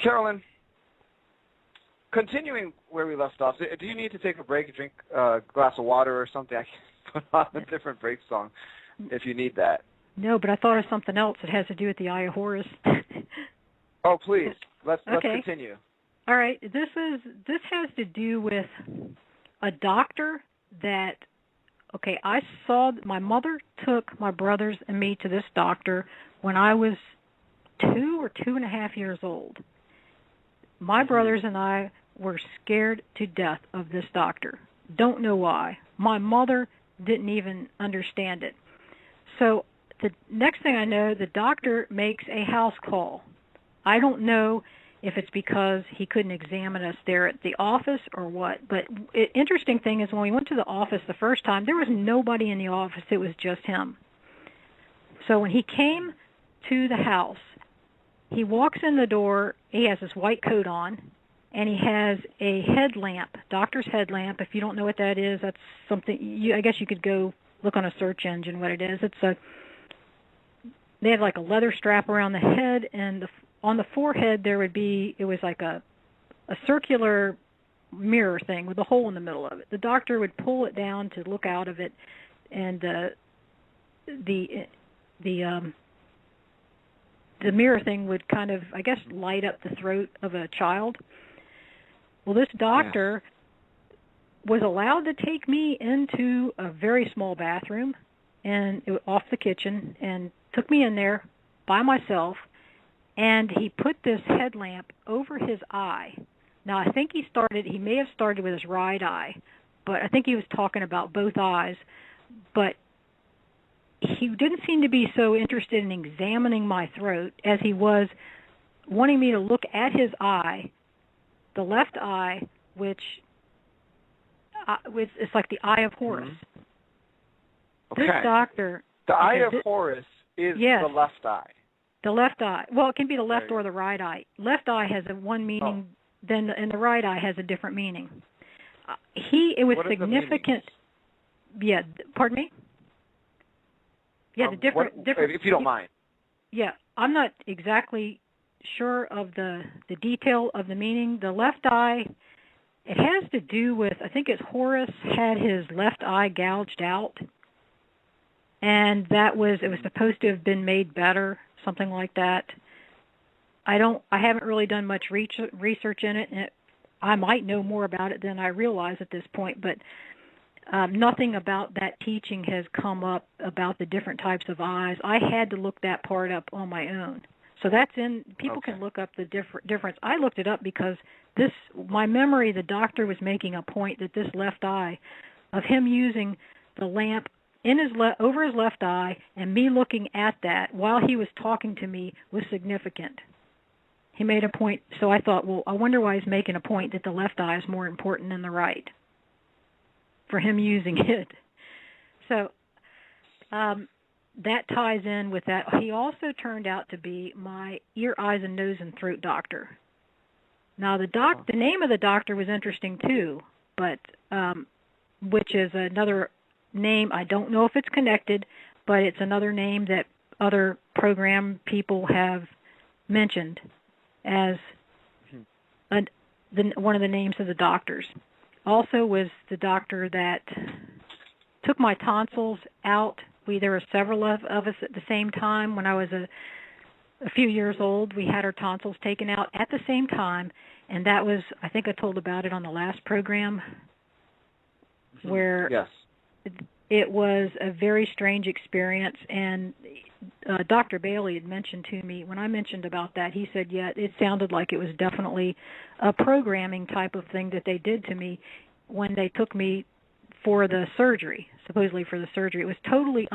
Carolyn, continuing where we left off, do you need to take a break, drink a glass of water or something? I can put on a different break song if you need that. No, but I thought of something else that has to do with the Eye of Horus. Oh, please. Let's continue. All right. This has to do with a doctor that, okay, I saw my mother took my brothers and me to this doctor when I was 2 or 2.5 years old. My brothers and I were scared to death of this doctor. Don't know why. My mother didn't even understand it. So the next thing I know, the doctor makes a house call. I don't know if it's because he couldn't examine us there at the office or what, but interesting thing is when we went to the office the first time, there was nobody in the office. It was just him. So when he came to the house, he walks in the door, he has his white coat on, and he has a headlamp, doctor's headlamp. If you don't know what that is, that's something, I guess you could go look on a search engine what it is. They have like a leather strap around the head, and on the forehead it was like a circular mirror thing with a hole in the middle of it. The doctor would pull it down to look out of it, and the mirror thing would kind of, I guess, light up the throat of a child. Well, this doctor was allowed to take me into a very small bathroom and off the kitchen and took me in there by myself, and he put this headlamp over his eye. Now, I think he may have started with his right eye, but I think he was talking about both eyes, but he didn't seem to be so interested in examining my throat as he was wanting me to look at his eye, the left eye, which it's like the Eye of Horus. Okay. This doctor... The Eye of Horus is the left eye. The left eye. Well, it can be the left or the right eye. Left eye has one meaning, and the right eye has a different meaning. It was significant... Yeah, pardon me? Yeah, the different... If you don't mind. Yeah, I'm not exactly sure of the detail of the meaning. The left eye, it has to do with, I think it's Horus had his left eye gouged out, and it was supposed to have been made better, something like that. I haven't really done much research in it, and I might know more about it than I realize at this point, but nothing about that teaching has come up about the different types of eyes. I had to look that part up on my own. So that's people can look up the difference. I looked it up because my memory, the doctor was making a point that this left eye, of him using the lamp over his left eye and me looking at that while he was talking to me was significant. He made a point, so I thought, well, I wonder why he's making a point that the left eye is more important than the right for him using it. So that ties in with that. He also turned out to be my ear, eyes, and nose and throat doctor. Now, the name of the doctor was interesting too, but which is another name. I don't know if it's connected, but it's another name that other program people have mentioned as one of the names of the doctors. Also was the doctor that took my tonsils out. There were several of us at the same time. When I was a few years old, we had our tonsils taken out at the same time, and that was, I think I told about it on the last program, where it was a very strange experience, and Dr. Bailey had mentioned to me, when I mentioned about that, he said, yeah, it sounded like it was definitely a programming type of thing that they did to me when they took me for the surgery, supposedly for the surgery. It was totally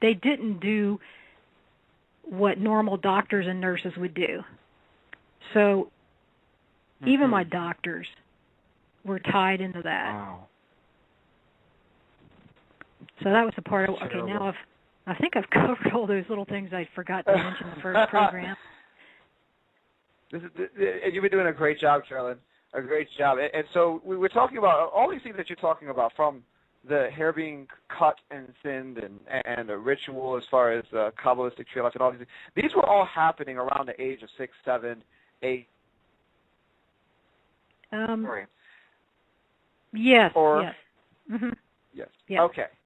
they didn't do what normal doctors and nurses would do. So even my doctors were tied into that. Wow. So that was a part of, okay, now I think I've covered all those little things I forgot to mention in the first program. You've been doing a great job, Carolyn. A great job. And so we were talking about all these things that you're talking about, from the hair being cut and thinned and a ritual as far as Kabbalistic tree life and all these things, these were all happening around the age of 6, 7, 8. Yes. Or, yes. Mm-hmm. Yes. Yes. Okay.